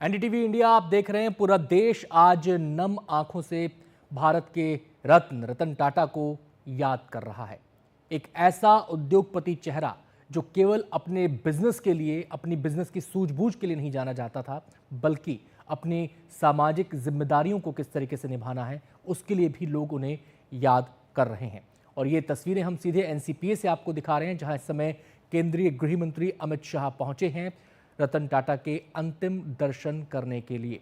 NDTV India आप देख रहे हैं। पूरा देश आज नम आंखों से भारत के रत्न रतन टाटा को याद कर रहा है। एक ऐसा उद्योगपति चेहरा जो केवल अपने बिजनेस के लिए, अपनी बिजनेस की सूझबूझ के लिए नहीं जाना जाता था, बल्कि अपनी सामाजिक जिम्मेदारियों को किस तरीके से निभाना है उसके लिए भी लोग उन्हें याद कर रहे हैं। और ये तस्वीरें हम सीधे एनसीपीए से आपको दिखा रहे हैं, जहां इस समय केंद्रीय गृह मंत्री अमित शाह पहुंचे हैं रतन टाटा के अंतिम दर्शन करने के लिए।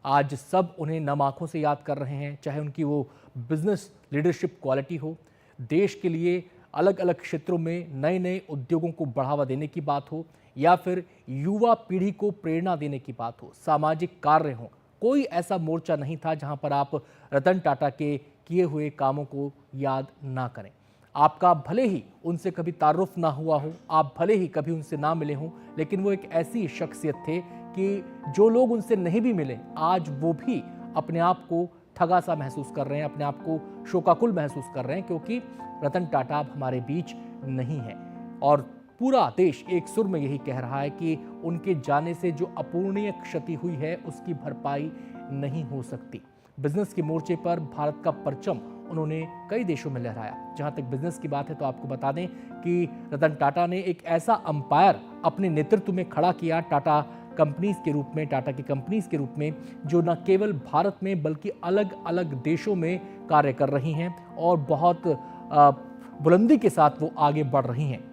आज सब उन्हें नम आंखों से याद कर रहे हैं, चाहे उनकी वो बिजनेस लीडरशिप क्वालिटी हो, देश के लिए अलग अलग क्षेत्रों में नए नए उद्योगों को बढ़ावा देने की बात हो, या फिर युवा पीढ़ी को प्रेरणा देने की बात हो, सामाजिक कार्य हो। कोई ऐसा मोर्चा नहीं था जहां पर आप रतन टाटा के किए हुए कामों को याद ना करें। आपका भले ही उनसे कभी तारुफ ना हुआ हो, आप भले ही कभी उनसे ना मिले हों, लेकिन वो एक ऐसी शख्सियत थे कि जो लोग उनसे नहीं भी मिले, आज वो भी अपने आप को ठगा सा महसूस कर रहे हैं, अपने आप को शोकाकुल महसूस कर रहे हैं, क्योंकि रतन टाटा अब हमारे बीच नहीं है। और पूरा देश एक सुर में यही कह रहा है कि उनके जाने से जो अपूरणीय क्षति हुई है उसकी भरपाई नहीं हो सकती। बिजनेस के मोर्चे पर भारत का परचम उन्होंने कई देशों में लहराया। जहां तक बिजनेस की बात है तो आपको बता दें कि रतन टाटा ने एक ऐसा अंपायर अपने नेतृत्व में खड़ा किया, टाटा कंपनीज के रूप में, टाटा की कंपनीज के रूप में, जो न केवल भारत में बल्कि अलग अलग देशों में कार्य कर रही हैं और बहुत बुलंदी के साथ वो आगे बढ़ रही हैं।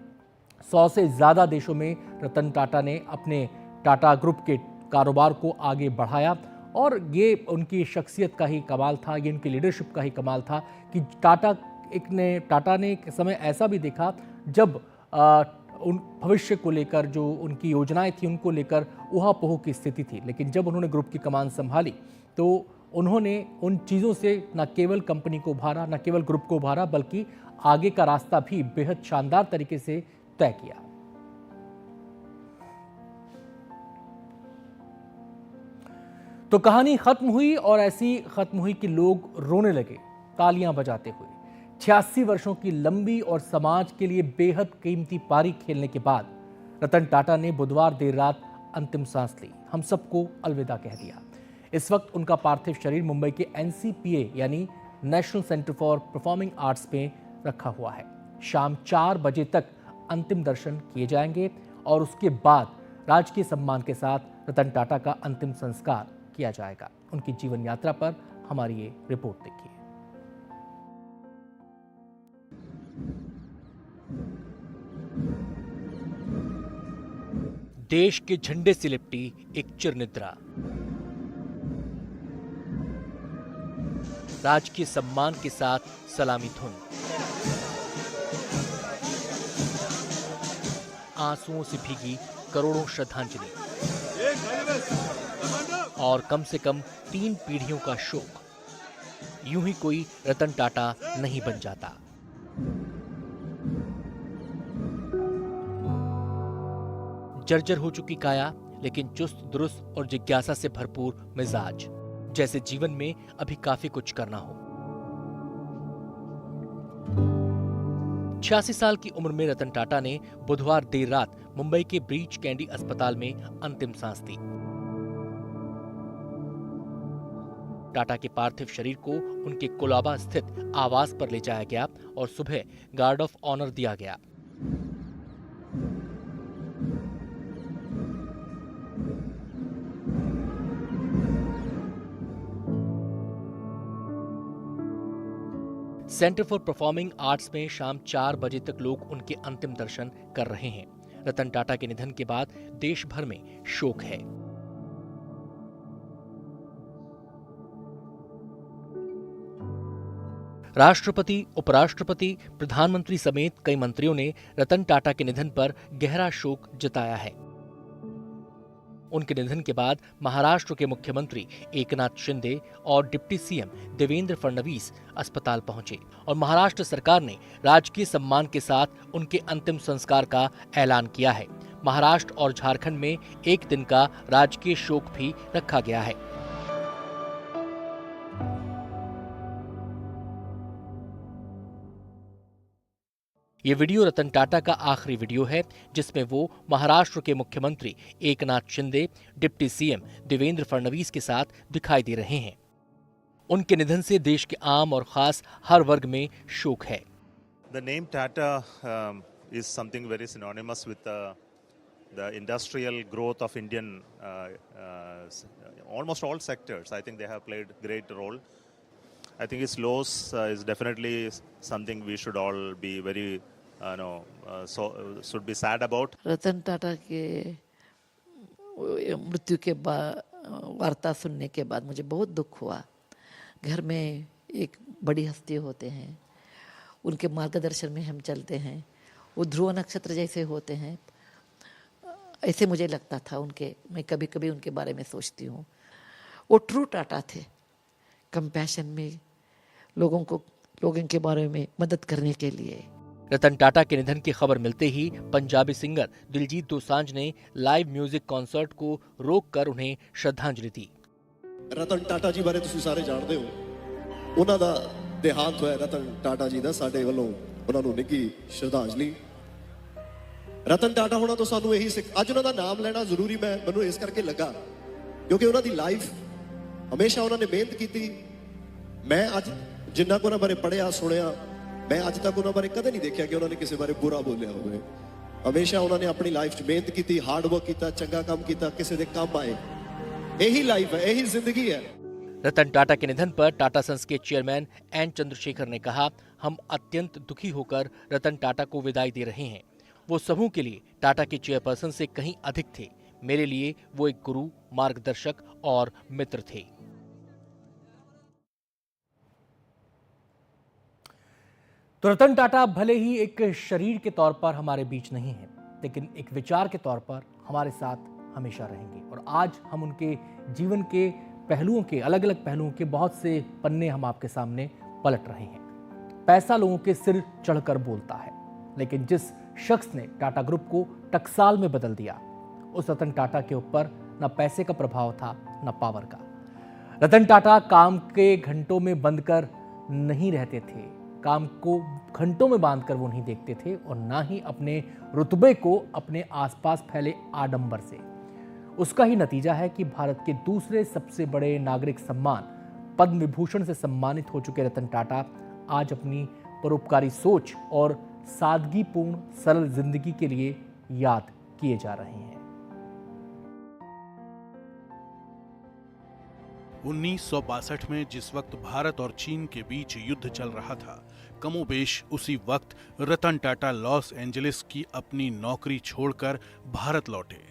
100 से ज़्यादा देशों में रतन टाटा ने अपने टाटा ग्रुप के कारोबार को आगे बढ़ाया। और ये उनकी शख्सियत का ही कमाल था, ये उनकी लीडरशिप का ही कमाल था कि टाटा ने एक समय ऐसा भी देखा जब उन भविष्य को लेकर जो उनकी योजनाएं थी उनको लेकर ऊहापोह की स्थिति थी, लेकिन जब उन्होंने ग्रुप की कमान संभाली तो उन्होंने उन चीज़ों से न केवल कंपनी को उभारा, न केवल ग्रुप को उभारा, बल्कि आगे का रास्ता भी बेहद शानदार तरीके से तय किया। तो कहानी खत्म हुई और ऐसी खत्म हुई कि लोग रोने लगे तालियां बजाते हुए। 86 वर्षों की लंबी और समाज के लिए बेहद कीमती पारी खेलने के बाद रतन टाटा ने बुधवार देर रात अंतिम सांस ली, हम सबको अलविदा कह दिया। इस वक्त उनका पार्थिव शरीर मुंबई के एनसीपीए यानी national centre for performing arts में रखा हुआ है। शाम 4 बजे तक अंतिम दर्शन किए जाएंगे और उसके बाद राजकीय सम्मान के साथ रतन टाटा का अंतिम संस्कार किया जाएगा। उनकी जीवन यात्रा पर हमारी ये रिपोर्ट देखिए। देश के झंडे से लिपटी एक चिरनिद्रा, राजकीय सम्मान के साथ सलामी धुन, आंसुओं से भीगी करोड़ों श्रद्धांजलि और कम से कम 3 पीढ़ियों का शोक। यूं ही कोई रतन टाटा नहीं बन जाता। जर्जर हो चुकी काया, लेकिन चुस्त दुरुस्त और जिज्ञासा से भरपूर मिजाज, जैसे जीवन में अभी काफी कुछ करना हो। 86 साल की उम्र में रतन टाटा ने बुधवार देर रात मुंबई के ब्रीच कैंडी अस्पताल में अंतिम सांस ली। टाटा के पार्थिव शरीर को उनके कोलाबा स्थित आवास पर ले जाया गया और सुबह गार्ड ऑफ ऑनर दिया गया। सेंटर फॉर परफॉर्मिंग आर्ट्स में शाम 4 बजे तक लोग उनके अंतिम दर्शन कर रहे हैं। रतन टाटा के निधन के बाद देश भर में शोक है। राष्ट्रपति, उपराष्ट्रपति, प्रधानमंत्री समेत कई मंत्रियों ने रतन टाटा के निधन पर गहरा शोक जताया है। उनके निधन के बाद महाराष्ट्र के मुख्यमंत्री एकनाथ शिंदे और डिप्टी सीएम देवेंद्र फडणवीस अस्पताल पहुंचे और महाराष्ट्र सरकार ने राजकीय सम्मान के साथ उनके अंतिम संस्कार का ऐलान किया है। महाराष्ट्र और झारखंड में एक दिन का राजकीय शोक भी रखा गया है। ये वीडियो रतन टाटा का आखिरी वीडियो है जिसमें वो महाराष्ट्र के मुख्यमंत्री एकनाथ शिंदे, डिप्टी सीएम देवेंद्र फडणवीस के साथ दिखाई दे रहे हैं। उनके निधन से देश के आम और खास हर वर्ग में शोक है। The name Tata is something very synonymous with the industrial growth of Indian almost all sectors. I think they have played great role. I think its loss is definitely something we should all be very should be sad about. Ratan Tata के मृत्यु के बाद वार्ता सुनने के बाद मुझे बहुत दुख हुआ। घर में एक बड़ी हस्ती होते हैं, उनके मार्गदर्शन में हम चलते हैं, वो ध्रुव नक्षत्र जैसे होते हैं, ऐसे मुझे लगता था उनके। मैं कभी कभी उनके बारे में सोचती हूँ। वो ट्रू टाटा थे, कंपैशन में लोगों के बारे में मदद करने के लिए। रतन टाटा के निधन की खबर मिलते ही पंजाबी सिंगर दिलजीत दोसांझ ने लाइव म्यूजिक कॉन्सर्ट को रोककर उन्हें श्रद्धांजलि दी। रतन टाटा जी बारे तुसीं सारे जानते हो, उन्हां दा देहांत होया रतन टाटा जी दा, साडे वल्लों उन्हां नूं निੱਘੀ श्रद्धांजलि। रतन टाटा होना तो सानू यही अज उन्हां दा नाम लेना जरूरी मैनूं इस करके लगा क्योंकि उन्हां दी लाइफ हमेशा उन्होंने मेहनत की। मैं अज जिन्ना को उन्हां बारे पढ़िया सुनिया, मैं अज तक उन्होंने बारे कदे नहीं देखा कि उन्होंने किसी बारे बुरा बोलिया होवे। हमेशा उन्होंने अपनी लाइफ च मेहनत की, हार्ड वर्क किया, चंगा काम किया, किसी के काम आए। यही लाइफ है, यही जिंदगी है। रतन टाटा के निधन पर टाटा सन्स के चेयरमैन एन चंद्रशेखर ने कहा, हम अत्यंत दुखी होकर रतन टाटा को विदाई दे रहे हैं। वो समूह के लिए टाटा के चेयरपर्सन से कहीं अधिक थे। मेरे लिए वो एक गुरु, मार्गदर्शक और मित्र थे। तो रतन टाटा भले ही एक शरीर के तौर पर हमारे बीच नहीं है, लेकिन एक विचार के तौर पर हमारे साथ हमेशा रहेंगे। और आज हम उनके जीवन के पहलुओं के, अलग अलग पहलुओं के बहुत से पन्ने हम आपके सामने पलट रहे हैं। पैसा लोगों के सिर चढ़कर बोलता है, लेकिन जिस शख्स ने टाटा ग्रुप को टकसाल में बदल दिया, उस रतन टाटा के ऊपर न पैसे का प्रभाव था न पावर का। रतन टाटा काम के घंटों में बंद कर नहीं रहते थे, काम को घंटों में बांधकर वो नहीं देखते थे, और ना ही अपने रुतबे को अपने आसपास फैले आडंबर से। उसका ही नतीजा है कि भारत के दूसरे सबसे बड़े नागरिक सम्मान पद्म विभूषण से सम्मानित हो चुके रतन टाटा आज अपनी परोपकारी सोच और सादगीपूर्ण सरल जिंदगी के लिए याद किए जा रहे हैं। 1962 में जिस वक्त भारत और चीन के बीच युद्ध चल रहा था, कमोबेश उसी वक्त रतन टाटा लॉस एंजलिस की अपनी नौकरी छोड़कर भारत लौटे।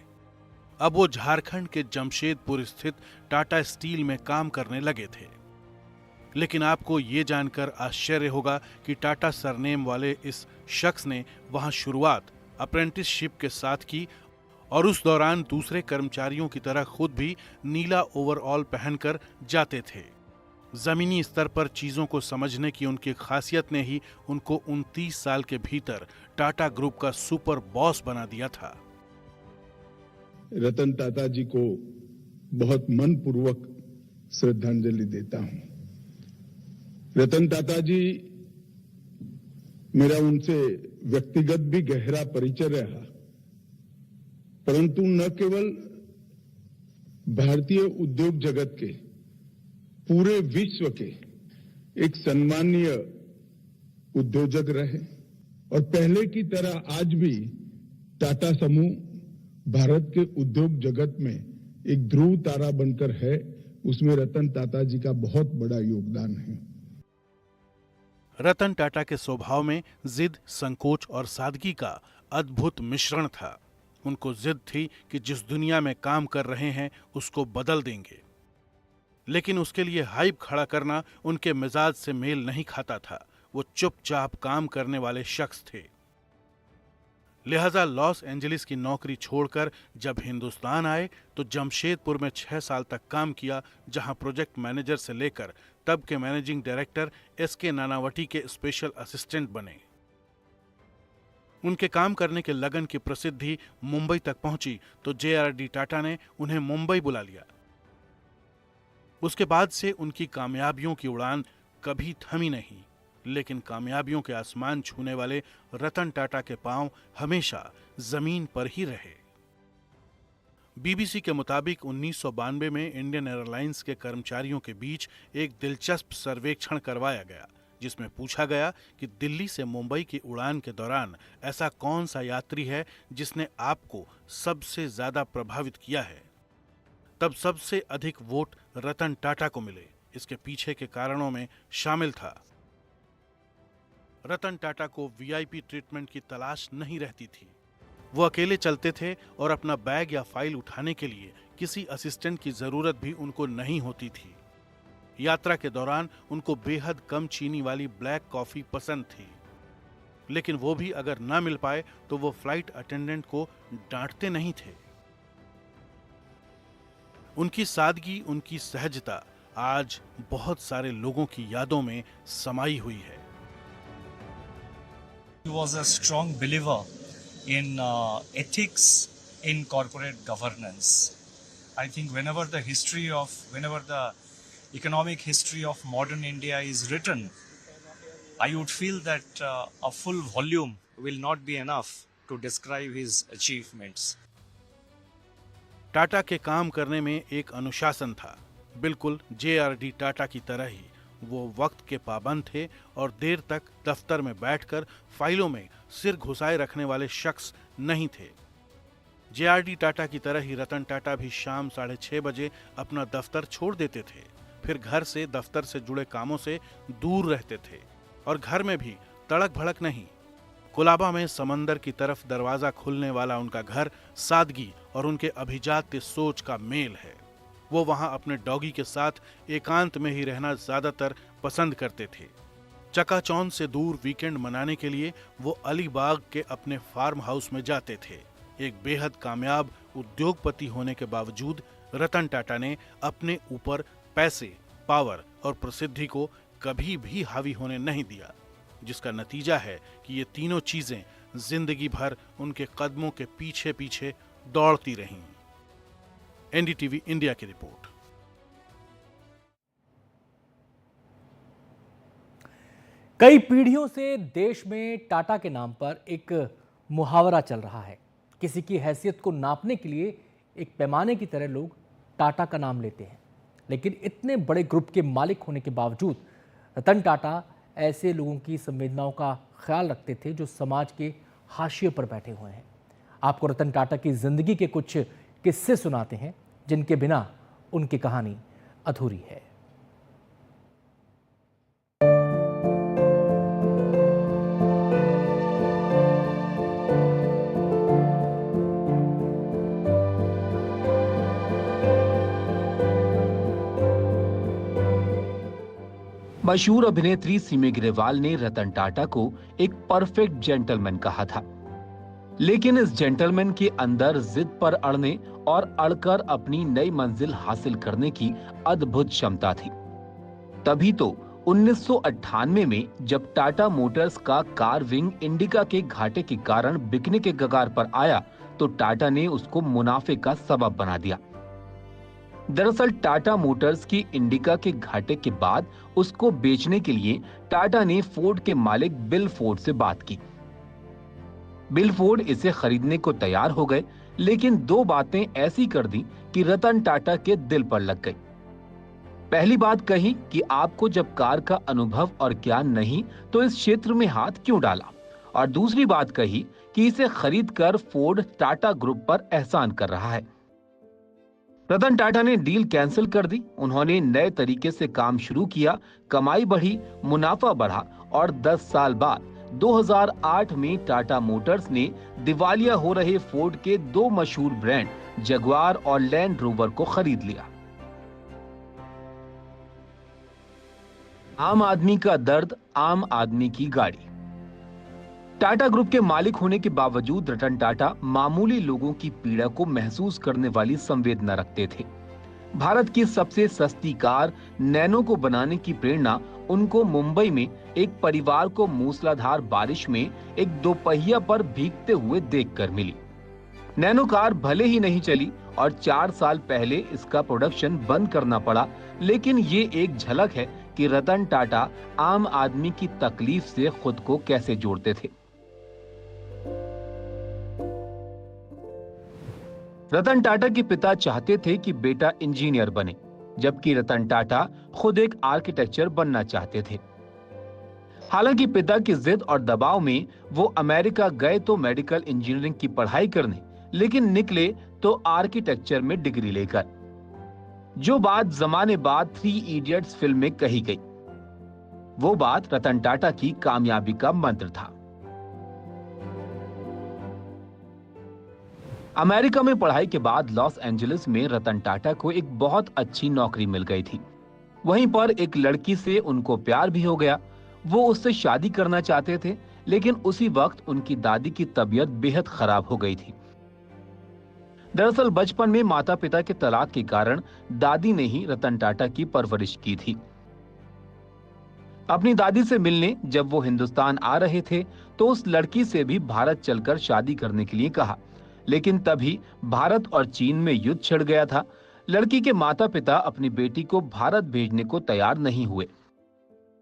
अब वो झारखंड के जमशेदपुर स्थित टाटा स्टील में काम करने लगे थे। लेकिन आपको ये जानकर आश्चर्य होगा कि टाटा सरनेम वाले इस शख्स ने वहां शुरुआत अप्रेंटिसशिप के साथ की और उस दौरान दूसरे कर्मचारियों की तरह खुद भी नीला ओवरऑल पहनकर जाते थे। जमीनी स्तर पर चीजों को समझने की उनकी खासियत ने ही उनको 29 साल के भीतर टाटा ग्रुप का सुपर बॉस बना दिया था। रतन टाटा जी को बहुत मनपूर्वक श्रद्धांजलि देता हूं। रतन टाटा जी, मेरा उनसे व्यक्तिगत भी गहरा परिचय रहा, परंतु न केवल भारतीय उद्योग जगत के, पूरे विश्व के एक सम्मानीय उद्योजक रहे। और पहले की तरह आज भी टाटा समूह भारत के उद्योग जगत में एक ध्रुव तारा बनकर है, उसमें रतन टाटा जी का बहुत बड़ा योगदान है। रतन टाटा के स्वभाव में जिद, संकोच और सादगी का अद्भुत मिश्रण था। उनको जिद थी कि जिस दुनिया में काम कर रहे हैं उसको बदल देंगे, लेकिन उसके लिए हाइप खड़ा करना उनके मिजाज से मेल नहीं खाता था। वो चुपचाप काम करने वाले शख्स थे। लिहाजा लॉस एंजलिस की नौकरी छोड़कर जब हिंदुस्तान आए तो जमशेदपुर में 6 साल तक काम किया, जहां प्रोजेक्ट मैनेजर से लेकर तब के मैनेजिंग डायरेक्टर एसके नानावटी के स्पेशल असिस्टेंट बने। उनके काम करने के लगन की प्रसिद्धि मुंबई तक पहुंची तो जेआरडी टाटा ने उन्हें मुंबई बुला लिया। उसके बाद से उनकी कामयाबियों की उड़ान कभी थमी नहीं। लेकिन कामयाबियों के आसमान छूने वाले रतन टाटा के पांव हमेशा जमीन पर ही रहे। बीबीसी के मुताबिक 1992 में इंडियन एयरलाइंस के कर्मचारियों के बीच एक दिलचस्प सर्वेक्षण करवाया गया, जिसमें पूछा गया कि दिल्ली से मुंबई की उड़ान के दौरान ऐसा कौन सा यात्री है जिसने आपको सबसे ज्यादा प्रभावित किया है। तब सबसे अधिक वोट रतन टाटा को मिले। इसके पीछे के कारणों में शामिल था, रतन टाटा को वीआईपी ट्रीटमेंट की तलाश नहीं रहती थी। वो अकेले चलते थे और अपना बैग या फाइल उठाने के लिए किसी असिस्टेंट की जरूरत भी उनको नहीं होती थी। यात्रा के दौरान उनको बेहद कम चीनी वाली ब्लैक कॉफी पसंद थी, लेकिन वो भी अगर ना मिल पाए तो वो फ्लाइट अटेंडेंट को डांटते नहीं थे। उनकी सादगी, उनकी सहजता आज बहुत सारे लोगों की यादों में समाई हुई है। He was a strong believer in ethics in corporate governance. I think whenever the economic history of modern India is written, I would feel that a full volume will not be enough to describe his achievements. Tata के काम करने में एक अनुशासन था। बिल्कुल JRD Tata की तरह ही वो वक्त के पाबंद थे और देर तक दफ्तर में बैठकर फाइलों में सिर घुसाए रखने वाले शख्स नहीं थे। JRD टाटा की तरह ही रतन टाटा भी शाम 6:30 बजे अपना दफ्तर छोड़ देते थे। फिर घर से, दफ्तर से जुड़े कामों से दूर रहते थे और घर में भी तड़क भड़क नहीं। कोलाबा में समंदर की तरफ दरवाजा खुलने वाला उनका घर सादगी और उनके अभिजात्य सोच का मेल है। वो वहां अपने डॉगी के साथ एकांत में ही रहना ज्यादातर पसंद करते थे। चकाचौंध से दूर वीकेंड मनाने के लिए वो अलीबाग के अपने फार्म हाउस में जाते थे। एक बेहद कामयाब उद्योगपति होने के बावजूद रतन टाटा ने अपने ऊपर पैसे, पावर और प्रसिद्धि को कभी भी हावी होने नहीं दिया, जिसका नतीजा है कि ये तीनों चीजें जिंदगी भर उनके कदमों के पीछे पीछे दौड़ती रहीं। एनडीटीवी इंडिया की रिपोर्ट। कई पीढ़ियों से देश में टाटा के नाम पर एक मुहावरा चल रहा है। किसी की हैसियत को नापने के लिए एक पैमाने की तरह लोग टाटा का नाम लेते हैं, लेकिन इतने बड़े ग्रुप के मालिक होने के बावजूद रतन टाटा ऐसे लोगों की संवेदनाओं का ख्याल रखते थे जो समाज के हाशिए पर बैठे हुए हैं। आपको रतन टाटा की जिंदगी के कुछ किस्से सुनाते हैं जिनके बिना उनकी कहानी अधूरी है। मशहूर अभिनेत्री सिमी ग्रेवाल ने रतन टाटा को एक परफेक्ट जेंटलमैन कहा था, लेकिन इस जेंटलमैन के अंदर जिद पर अड़ने और अड़कर अपनी नई मंजिल हासिल करने की अद्भुत क्षमता थी। तभी तो 1998 में जब टाटा मोटर्स का कार विंग इंडिका के घाटे के कारण बिकने के कगार पर आया तो टाटा ने उसको मुनाफे का सबब बना दिया। दरअसल टाटा मोटर्स की इंडिका के घाटे के बाद उसको बेचने के लिए टाटा ने फोर्ड के मालिक बिल फोर्ड से बात की। बिल फोर्ड इसे खरीदने को तैयार हो गए, लेकिन दो बातें ऐसी कर दी कि रतन टाटा के दिल पर लग गई। पहली बात कही कि आपको जब कार का अनुभव और ज्ञान नहीं तो इस क्षेत्र में हाथ क्यों डाला, और दूसरी बात कही कि इसे खरीदकर फोर्ड टाटा ग्रुप पर एहसान कर रहा है। रतन टाटा ने डील कैंसिल कर दी। उन्होंने नए तरीके से काम शुरू किया, कमाई बढ़ी, मुनाफा बढ़ा और 10 साल बाद 2008 में टाटा मोटर्स ने दिवालिया हो रहे फोर्ड के दो मशहूर ब्रांड जगुआर और लैंड रोवर को खरीद लिया। आम आदमी का दर्द, आम आदमी की गाड़ी। टाटा ग्रुप के मालिक होने के बावजूद रतन टाटा मामूली लोगों की पीड़ा को महसूस करने वाली संवेदना रखते थे। भारत की सबसे सस्ती कार नैनो को बनाने की प्रेरणा उनको मुंबई में एक परिवार को मूसलाधार बारिश में एक दोपहिया पर भीगते हुए देखकर मिली। नैनो कार भले ही नहीं चली और 4 साल पहले इसका प्रोडक्शन बंद करना पड़ा, लेकिन ये एक झलक है कि रतन टाटा आम आदमी की तकलीफ से खुद को कैसे जोड़ते थे। रतन टाटा के पिता चाहते थे कि बेटा इंजीनियर बने, जबकि रतन टाटा खुद एक आर्किटेक्चर बनना चाहते थे। हालांकि पिता की जिद और दबाव में वो अमेरिका गए तो मेडिकल इंजीनियरिंग की पढ़ाई करने, लेकिन निकले तो आर्किटेक्चर में डिग्री लेकर, जो बात जमाने बाद 3 इडियट्स फिल्म में कही गई। वो बात रतन टाटा की कामयाबी का मंत्र था। अमेरिका में पढ़ाई के बाद लॉस एंजलिस में रतन टाटा को एक बहुत अच्छी नौकरी मिल गई थी। वहीं पर एक लड़की से उनको प्यार भी हो गया। वो उससे शादी करना चाहते थे, लेकिन उसी वक्त उनकी दादी की तबीयत बेहद खराब हो गई थी। दरअसल बचपन में माता पिता के तलाक के कारण दादी ने ही रतन टाटा की परवरिश की थी। अपनी दादी से मिलने जब वो हिंदुस्तान आ रहे थे तो उस लड़की से भी भारत चलकर शादी करने के लिए कहा, लेकिन तभी भारत और चीन में युद्ध छिड़ गया था। लड़की के माता पिता अपनी बेटी को भारत भेजने को तैयार नहीं हुए।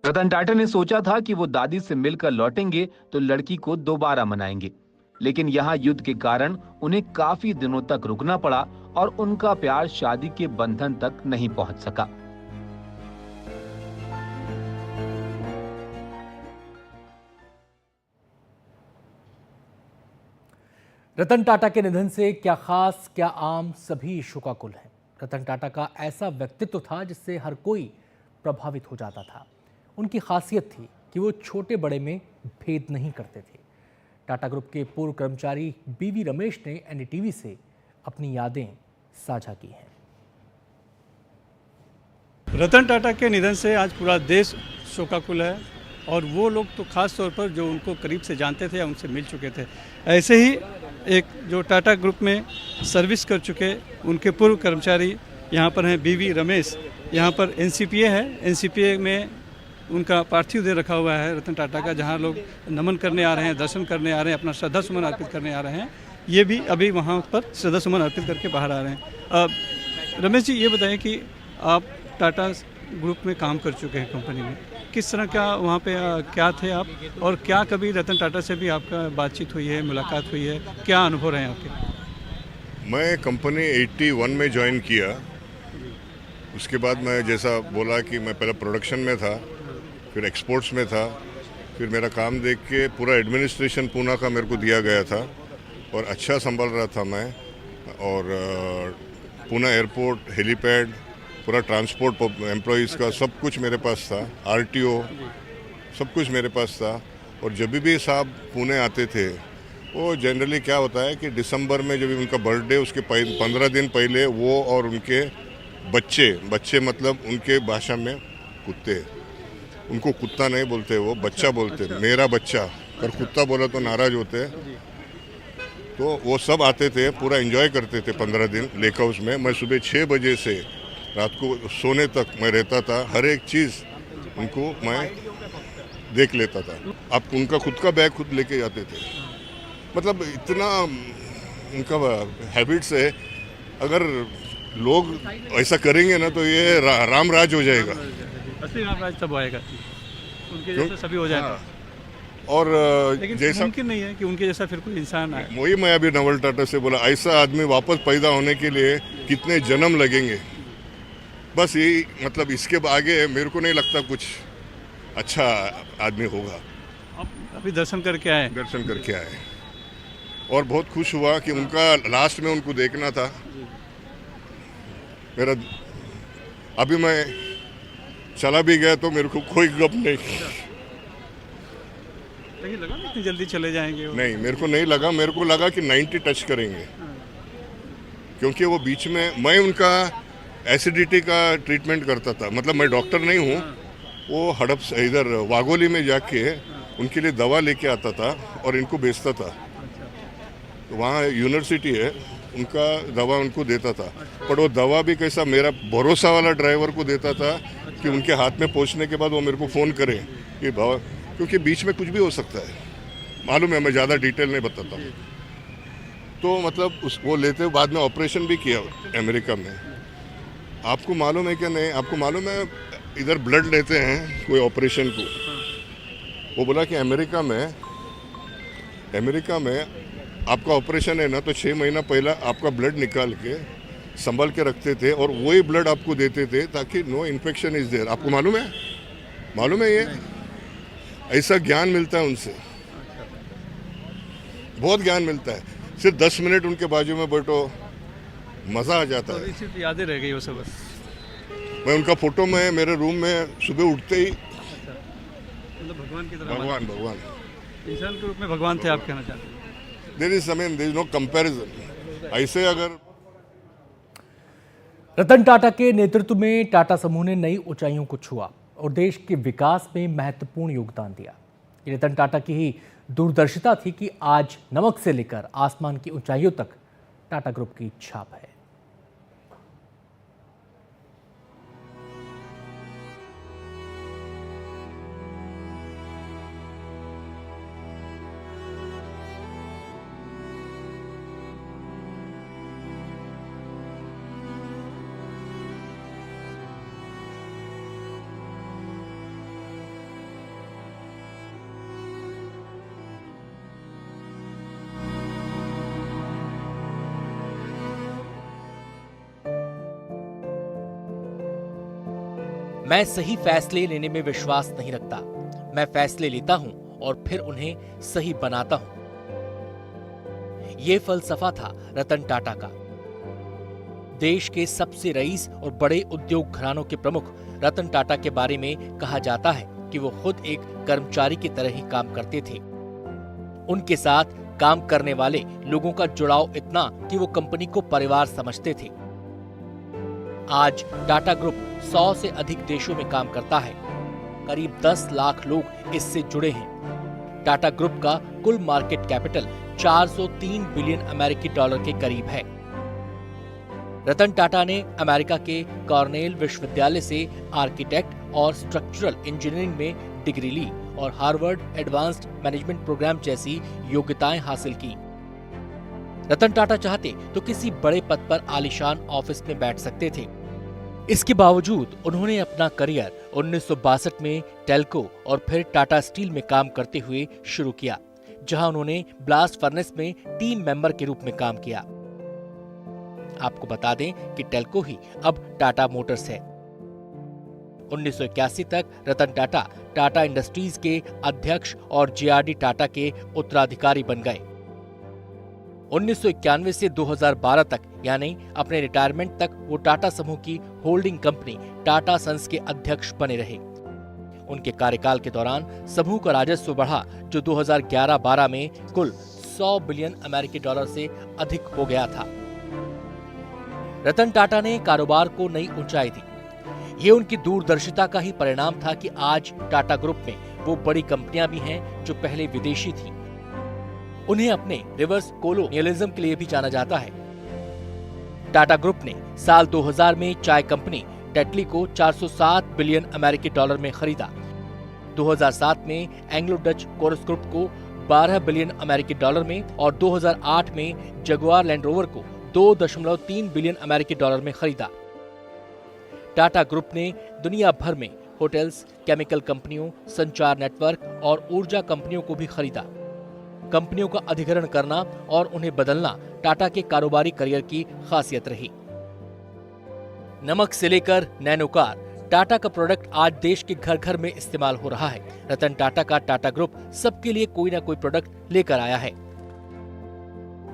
रतन टाटा ने सोचा था कि वो दादी से मिलकर लौटेंगे तो लड़की को दोबारा मनाएंगे, लेकिन यहाँ युद्ध के कारण उन्हें काफी दिनों तक रुकना पड़ा और उनका प्यार शादी के बंधन तक नहीं पहुंच सका। रतन टाटा के निधन से क्या खास क्या आम सभी शोकाकुल हैं। रतन टाटा का ऐसा व्यक्तित्व था जिससे हर कोई प्रभावित हो जाता था। उनकी खासियत थी कि वो छोटे बड़े में भेद नहीं करते थे। टाटा ग्रुप के पूर्व कर्मचारी बीवी रमेश ने एनडीटीवी से अपनी यादें साझा की हैं। रतन टाटा के निधन से आज पूरा देश शोकाकुल है और वो लोग तो खास तौर पर जो उनको करीब से जानते थे या उनसे मिल चुके थे। ऐसे ही एक जो टाटा ग्रुप में सर्विस कर चुके उनके पूर्व कर्मचारी यहाँ पर हैं बीवी रमेश। यहाँ पर एनसीपीए है, एनसीपीए में उनका पार्थिव देह रखा हुआ है रतन टाटा का, जहाँ लोग नमन करने आ रहे हैं, दर्शन करने आ रहे हैं, अपना श्रद्धा सुमन अर्पित करने आ रहे हैं। ये भी अभी वहाँ पर श्रद्धा सुमन अर्पित करके बाहर आ रहे हैं। रमेश जी, ये बताएं कि आप टाटा ग्रुप में काम कर चुके हैं कंपनी में, किस तरह का वहाँ पे क्या थे आप, और क्या कभी रतन टाटा से भी आपका बातचीत हुई है, मुलाकात हुई है, क्या अनुभव रहे आपके? मैं कंपनी 81 में ज्वाइन किया। उसके बाद मैं जैसा बोला कि मैं पहले प्रोडक्शन में था, फिर एक्सपोर्ट्स में था, फिर मेरा काम देख के पूरा एडमिनिस्ट्रेशन पूना का मेरे को दिया गया था और अच्छा संभाल रहा था मैं। और पूना एयरपोर्ट, हेलीपैड, पूरा ट्रांसपोर्ट एम्प्लॉयज़ का सब कुछ मेरे पास था, आरटीओ सब कुछ मेरे पास था। और जब भी साहब पुणे आते थे, वो जनरली क्या होता है कि दिसंबर में जब उनका बर्थडे उसके 15 दिन पहले वो और उनके बच्चे मतलब उनके भाषा में कुत्ते, उनको कुत्ता नहीं बोलते, वो बच्चा बोलते, मेरा बच्चा, पर कुत्ता बोला तो नाराज होते। तो वो सब आते थे, पूरा एंजॉय करते थे 15 दिन लेक हाउस में। मैं सुबह 6 बजे से रात को सोने तक मैं रहता था, हर एक चीज़ उनको मैं देख लेता था। आप उनका खुद का बैग खुद लेके जाते थे, मतलब इतना उनका हैबिट्स है। अगर लोग ऐसा करेंगे ना तो ये राम राज हो जाएगा, असली राम राज तब आएगा, उनके जैसा सभी हो जाएगा। और लेकिन जैसा मुमकिन नहीं है कि उनके जैसा फिर कोई इंसान आए। वही मैं अभी नवल टाटा से बोला, ऐसा आदमी वापस पैदा होने के लिए कितने जन्म लगेंगे। बस यही मतलब, इसके आगे मेरे को नहीं लगता कुछ अच्छा आदमी होगा। आप अभी दर्शन करके आए? दर्शन करके आए और बहुत खुश हुआ कि उनका लास्ट में उनको देखना था। मेरा अभी मैं चला भी गया तो मेरे को कोई गप नहीं, लेकिन लगा इतनी जल्दी चले जाएंगे वो? नहीं, मेरे को नहीं लगा। मेरे को लगा कि 90 टच करेंगे, क्योंकि वो बीच में मैं उनका एसिडिटी का ट्रीटमेंट करता था। मतलब मैं डॉक्टर नहीं हूँ, वो हड़प इधर वागोली में जाके उनके लिए दवा लेके आता था और इनको बेचता था। तो वहाँ यूनिवर्सिटी है, उनका दवा उनको देता था। पर वो दवा भी कैसा, मेरा भरोसा वाला ड्राइवर को देता था कि उनके हाथ में पहुँचने के बाद वो मेरे को फ़ोन करे कि बाबा, क्योंकि बीच में कुछ भी हो सकता है, मालूम है, मैं ज़्यादा डिटेल नहीं बताता। तो मतलब वो लेते हुए बाद में ऑपरेशन भी किया अमेरिका में। आपको मालूम है क्या? नहीं आपको मालूम है, इधर ब्लड लेते हैं कोई ऑपरेशन को, वो बोला कि अमेरिका में आपका ऑपरेशन है ना तो 6 महीना पहला आपका ब्लड निकाल के संभाल के रखते थे और वही ब्लड आपको देते थे ताकि नो इन्फेक्शन इज देयर। आपको मालूम है ये? ऐसा ज्ञान मिलता है उनसे, बहुत ज्ञान मिलता है। सिर्फ 10 मिनट उनके बाजू में बैठो, मज़ा आ जाता है। सिर्फ यादें रह गई वो सब। मैं उनका फोटो में मेरे रूम में सुबह उठते ही मतलब भगवान की तरह, भगवान इंसान के रूप में भगवान थे, आप कहना चाहते हैं? There is no comparison. ऐसे अगर रतन टाटा के नेतृत्व में टाटा समूह ने नई ऊंचाइयों को छुआ और देश के विकास में महत्वपूर्ण योगदान दिया। ये रतन टाटा की ही दूरदर्शिता थी कि आज नमक से लेकर आसमान की ऊंचाइयों तक टाटा ग्रुप की छाप है। मैं सही फैसले लेने में विश्वास नहीं रखता। मैं फैसले लेता हूं और फिर उन्हें सही बनाता हूं। यह फलसफा था रतन टाटा का। देश के सबसे रईस और बड़े उद्योग घरानों के प्रमुख रतन टाटा के बारे में कहा जाता है कि वो खुद एक कर्मचारी की तरह ही काम करते थे। उनके साथ काम करने वाले लोगों का जुड़ाव इतना कि वो कंपनी को परिवार समझते थे। आज टाटा ग्रुप 100 से अधिक देशों में काम करता है। करीब 10 लाख लोग इससे जुड़े हैं। टाटा ग्रुप का कुल मार्केट कैपिटल 403 बिलियन अमेरिकी डॉलर के करीब है। रतन टाटा ने अमेरिका के कॉर्नेल विश्वविद्यालय से आर्किटेक्ट और स्ट्रक्चरल इंजीनियरिंग में डिग्री ली और हार्वर्ड एडवांस्ड मैनेजमेंट प्रोग्राम जैसी योग्यताएं हासिल की। रतन टाटा चाहते तो किसी बड़े पद पर आलीशान ऑफिस में बैठ सकते थे। इसके बावजूद उन्होंने अपना करियर 1962 में टेल्को और फिर टाटा स्टील में काम करते हुए शुरू किया, जहां उन्होंने ब्लास्ट फर्नेस में टीम मेंबर के रूप में काम किया। आपको बता दें कि टेल्को ही अब टाटा मोटर्स है। 1981 तक रतन टाटा टाटा इंडस्ट्रीज के अध्यक्ष और जेआरडी टाटा के उत्तराधिकारी बन गए। 1991 से 2012 तक यानी अपने रिटायरमेंट तक वो टाटा समूह की होल्डिंग कंपनी टाटा सन्स के अध्यक्ष बने रहे। उनके कार्यकाल के दौरान समूह का राजस्व बढ़ा, जो 2011-12 में कुल 100 बिलियन अमेरिकी डॉलर से अधिक हो गया था। रतन टाटा ने कारोबार को नई ऊंचाई दी। ये उनकी दूरदर्शिता का ही परिणाम था कि आज टाटा ग्रुप में वो बड़ी कंपनियां भी हैं जो पहले विदेशी थी। उन्हें अपने रिवर्स कोलोनियलिज्म के लिए भी जाना जाता है। टाटा ग्रुप ने साल 2000 में चाय कंपनी टेटली को 407 बिलियन अमेरिकी डॉलर में खरीदा। 2007 में एंग्लो डच कोरस ग्रुप को 12 बिलियन अमेरिकी डॉलर में और 2008 में जगुआर लैंड रोवर को 2.3 बिलियन अमेरिकी डॉलर में खरीदा। टाटा ग्रुप ने दुनिया भर में होटल्स, केमिकल कंपनियों, संचार नेटवर्क और ऊर्जा कंपनियों को भी खरीदा। कंपनियों का अधिग्रहण करना और उन्हें बदलना टाटा के कारोबारी करियर की खासियत रही। नमक से लेकर नैनो कार, टाटा का प्रोडक्ट आज देश के घर घर में इस्तेमाल हो रहा है। रतन टाटा का टाटा ग्रुप सबके लिए कोई ना कोई प्रोडक्ट लेकर आया है।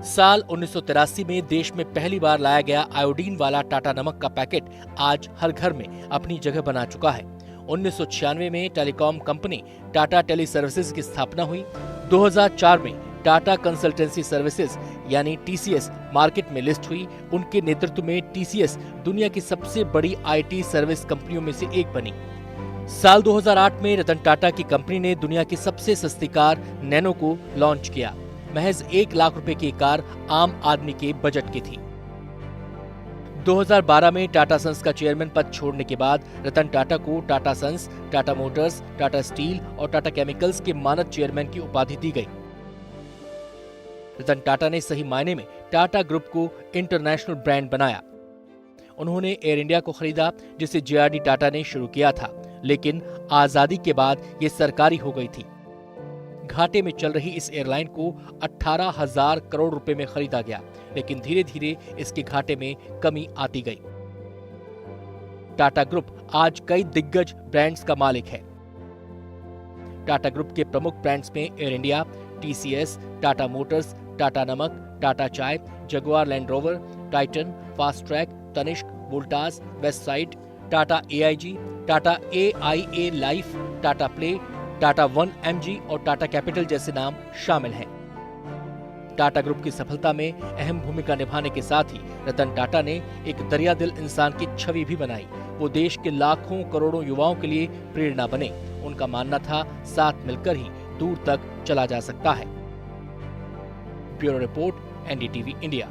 साल 1983 में देश में पहली बार लाया गया आयोडीन वाला टाटा नमक का पैकेट आज हर घर में अपनी जगह बना चुका है। 1996 में telecom company Tata teleservices की स्थापना हुई। 2004 में टाटा कंसल्टेंसी सर्विसेज यानी टीसीएस मार्केट में लिस्ट हुई। उनके नेतृत्व में टीसीएस दुनिया की सबसे बड़ी आईटी सर्विस कंपनियों में से एक बनी। साल 2008 में रतन टाटा की कंपनी ने दुनिया की सबसे सस्ती कार नैनो को लॉन्च किया। महज 1 लाख रुपए की कार आम आदमी के बजट की थी। 2012 में टाटा सन्स का चेयरमैन पद छोड़ने के बाद रतन टाटा को Tata sons, Tata Motors, Tata steel और टाटा केमिकल्स के मानद चेयरमैन की उपाधि दी गई। रतन टाटा ने सही मायने में टाटा ग्रुप को इंटरनेशनल ब्रांड बनाया। उन्होंने एयर इंडिया को खरीदा, जिसे जेआरडी टाटा ने शुरू किया था, लेकिन आजादी के बाद ये सरकारी हो गई थी। घाटे में चल रही इस एयरलाइन को 18,000 करोड़ रुपए में खरीदा गया, लेकिन धीरे धीरे इसके घाटे में कमी आती गई। टाटा ग्रुप आज कई दिग्गज ब्रांड्स का मालिक है। टाटा ग्रुप के प्रमुख ब्रांड्स में Air India, TCS, Tata Motors, Tata नमक, टाटा चाय, Jaguar Land Rover, Titan, Fastrack, Tanishq, Voltas, Westside, Tata AIG, Tata AIA Life, Tata Play, Tata 1MG और टाटा कैपिटल जैसे नाम शामिल हैं। टाटा ग्रुप की सफलता में अहम भूमिका निभाने के साथ ही रतन टाटा ने एक दरियादिल इंसान की छवि भी बनाई। वो देश के लाखों करोड़ों युवाओं के लिए प्रेरणा बने। उनका मानना था साथ मिलकर ही दूर तक चला जा सकता है। Bureau report, NDTV India.